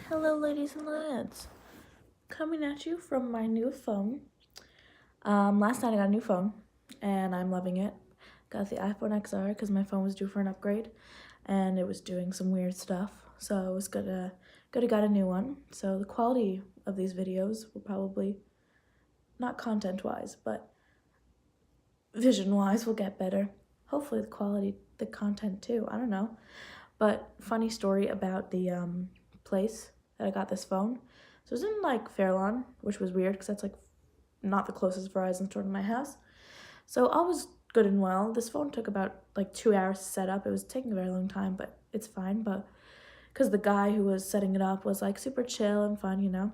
Hello, ladies and lads. Coming at you from my new phone. Last night I got a new phone, and I'm loving it. Got the iPhone XR because my phone was due for an upgrade, and it was doing some weird stuff. So I was gonna got a new one. So the quality of these videos will probably, not content-wise, but vision-wise, will get better. Hopefully the content too. I don't know. But funny story about the place that I got this phone. So it was in like Fairlawn, which was weird because that's like not the closest Verizon store to my house. So all was good and well. This phone took about like 2 hours to set up. It was taking a very long time, but it's fine. But because the guy who was setting it up was like super chill and fun,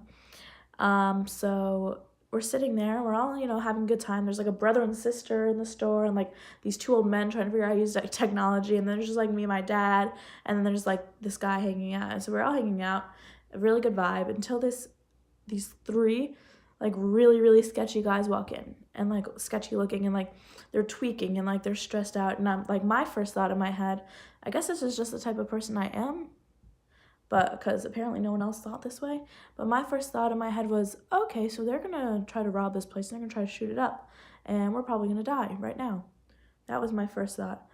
So we're sitting there, we're all, having a good time. There's like a brother and sister in the store and like these two old men trying to figure out how to use like technology. And then there's just like me and my dad. And then there's like this guy hanging out. And so we're all hanging out, a really good vibe until these three like really, really sketchy guys walk in and like sketchy looking and like they're tweaking and like they're stressed out. And I'm like, my first thought in my head, I guess this is just the type of person I am, but because apparently no one else thought this way. But my first thought in my head was, okay, so they're gonna try to rob this place and they're gonna try to shoot it up, and we're probably gonna die right now. That was my first thought.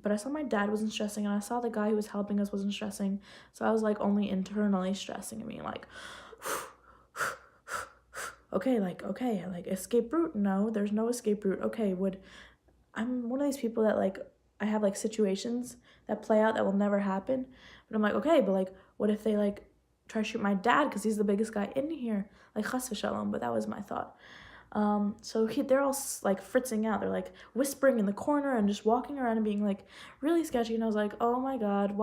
But I saw my dad wasn't stressing, and I saw the guy who was helping us wasn't stressing, so I was like only internally stressing and being like, okay, like escape route. No, there's no escape route. Okay, I'm one of these people that like I have like situations that play out that will never happen. But I'm like, okay, but like what if they like try to shoot my dad because he's the biggest guy in here? Like chas v'shalom, but that was my thought. So they're all like fritzing out. They're like whispering in the corner and just walking around and being like really sketchy. And I was like, oh my God,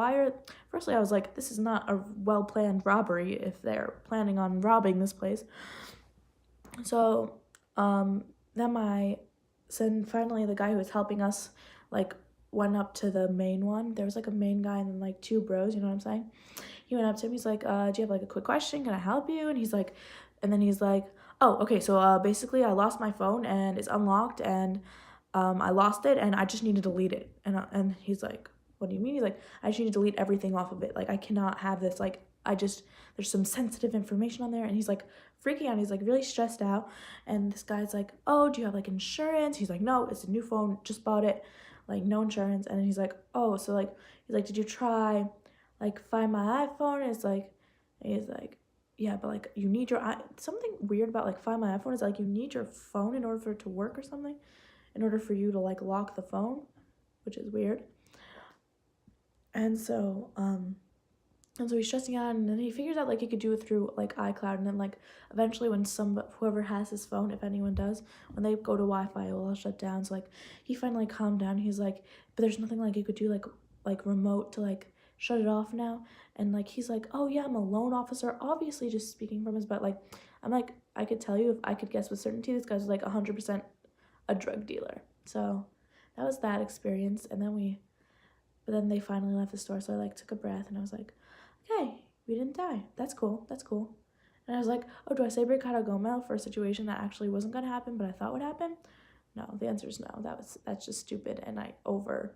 firstly I was like, this is not a well-planned robbery if they're planning on robbing this place. So, then finally the guy who was helping us, like, went up to the main one. There was, like, a main guy and then, like, two bros, you know what I'm saying? He went up to him, he's like, do you have, like, a quick question? Can I help you? And he's like, oh, okay, so, basically I lost my phone and it's unlocked and, I lost it and I just need to delete it. And he's like, what do you mean? He's like, I just need to delete everything off of it. Like, I cannot have this, like, there's some sensitive information on there. And he's like freaking out. He's like really stressed out. And this guy's like, oh, do you have like insurance? He's like, no, it's a new phone, just bought it, like no insurance. And then he's like, oh, so like, he's like, did you try like find my iPhone? And he's like, yeah, but like you need something weird about like find my iPhone is like you need your phone in order for it to work or something, in order for you to like lock the phone, which is weird. And so, he's stressing out, and then he figures out like he could do it through like iCloud, and then like eventually when whoever has his phone, if anyone does, when they go to Wi-Fi, it will all shut down. So like he finally calmed down. He's like, but there's nothing like you could do like remote to like shut it off now. And like he's like, oh yeah, I'm a loan officer, obviously just speaking from his butt. Like I'm like, I could tell you if I could guess with certainty, this guy's like 100% a drug dealer. So that was that experience. And then they finally left the store, so I like took a breath and I was like, okay, we didn't die. That's cool. And I was like, oh, do I say Bricado Gomel for a situation that actually wasn't gonna happen, but I thought would happen? No, the answer is no. That's just stupid, and I overanalyze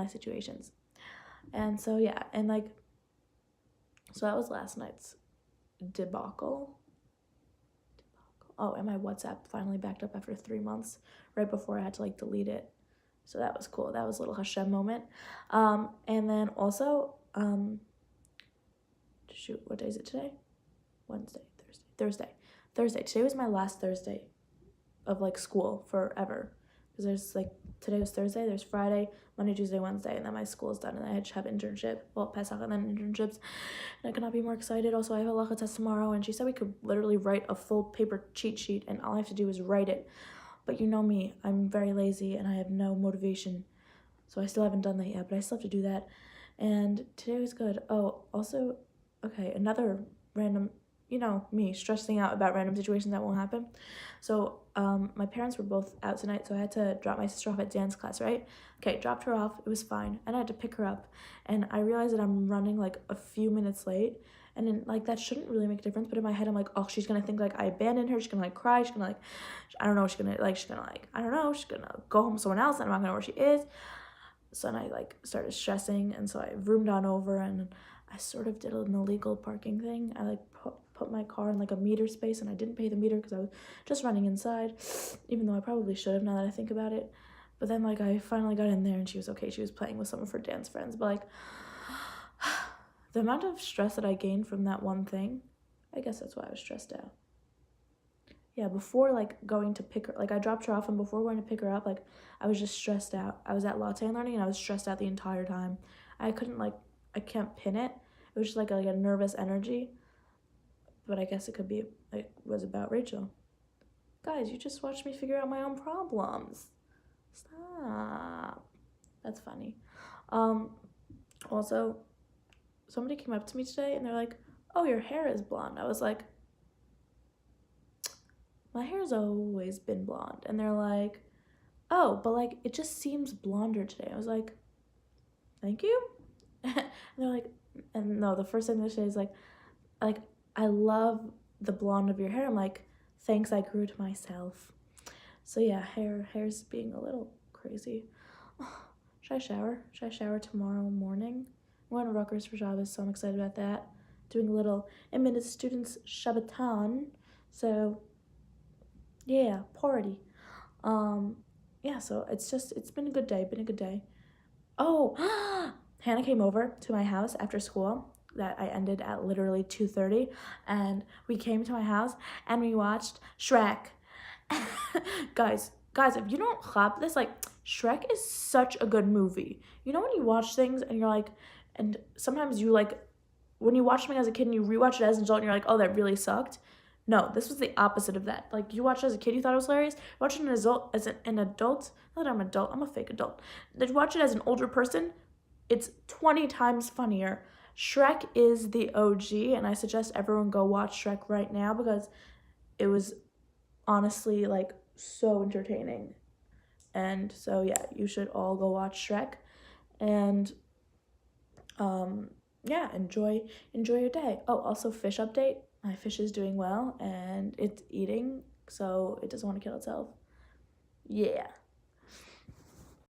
situations. And so yeah, and like, so that was last night's debacle. Oh, and my WhatsApp finally backed up after 3 months, right before I had to like delete it. So that was cool. That was a little Hashem moment. And then also, shoot, what day is it today? Wednesday, Thursday. Today was my last Thursday of like school forever. Because there's like, today was Thursday, there's Friday, Monday, Tuesday, Wednesday, and then my school is done, and then I have internship, Pesach and then internships, and I could not be more excited. Also, I have a halacha test tomorrow, and she said we could literally write a full paper cheat sheet, and all I have to do is write it. But you know me, I'm very lazy, and I have no motivation, so I still haven't done that yet, but I still have to do that. And today was good. Oh, also, okay, another random, me stressing out about random situations that won't happen. So my parents were both out tonight, so I had to drop my sister off at dance class, right? Okay, dropped her off, it was fine, and I had to pick her up, and I realized that I'm running like a few minutes late, and then like that shouldn't really make a difference, but in my head I'm like, oh, she's gonna think like I abandoned her, she's gonna like cry, she's gonna like, I don't know, she's gonna go home with someone else, and I'm not gonna know where she is. So then I like started stressing, and so I roomed on over, and I sort of did an illegal parking thing. I like put my car in like a meter space, and I didn't pay the meter because I was just running inside, even though I probably should have now that I think about it. But then like I finally got in there, and she was okay. She was playing with some of her dance friends, but like the amount of stress that I gained from that one thing, I guess that's why I was stressed out. Yeah, before like going to pick her, like I dropped her off, and before going to pick her up, like I was just stressed out. I was at Latte Learning, and I was stressed out the entire time. I couldn't like, I can't pin it. It was just like a nervous energy, but I guess it could be, it was about Rachel. Guys, you just watched me figure out my own problems. Stop. That's funny. Also, somebody came up to me today, and they're like, oh, your hair is blonde. I was like, my hair's always been blonde. And they're like, oh, but like it just seems blonder today. I was like, thank you. And they're like, and no, the first thing they say is like I love the blonde of your hair. I'm like, thanks, I grew it myself. So yeah, hair's being a little crazy. Should I shower? Should I shower tomorrow morning? I'm going to Rutgers for Shabbos, so I'm excited about that. Doing a little Emina students Shabbaton. So yeah, party. Yeah, so it's been a good day. Oh, Hannah came over to my house after school that I ended at literally 2:30, and we came to my house and we watched Shrek. guys, if you don't clap this, like Shrek is such a good movie. You know when you watch things and you're like, and sometimes you like, when you watch something as a kid and you rewatch it as an adult and you're like, oh, that really sucked. No, this was the opposite of that. Like you watched it as a kid, you thought it was hilarious. Watching an adult as an adult, not that I'm an adult, I'm a fake adult. Then watch it as an older person, it's 20 times funnier. Shrek is the OG, and I suggest everyone go watch Shrek right now because it was honestly like so entertaining. And so yeah, you should all go watch Shrek, and yeah, enjoy your day. Oh, also fish update. My fish is doing well and it's eating, so it doesn't want to kill itself. Yeah.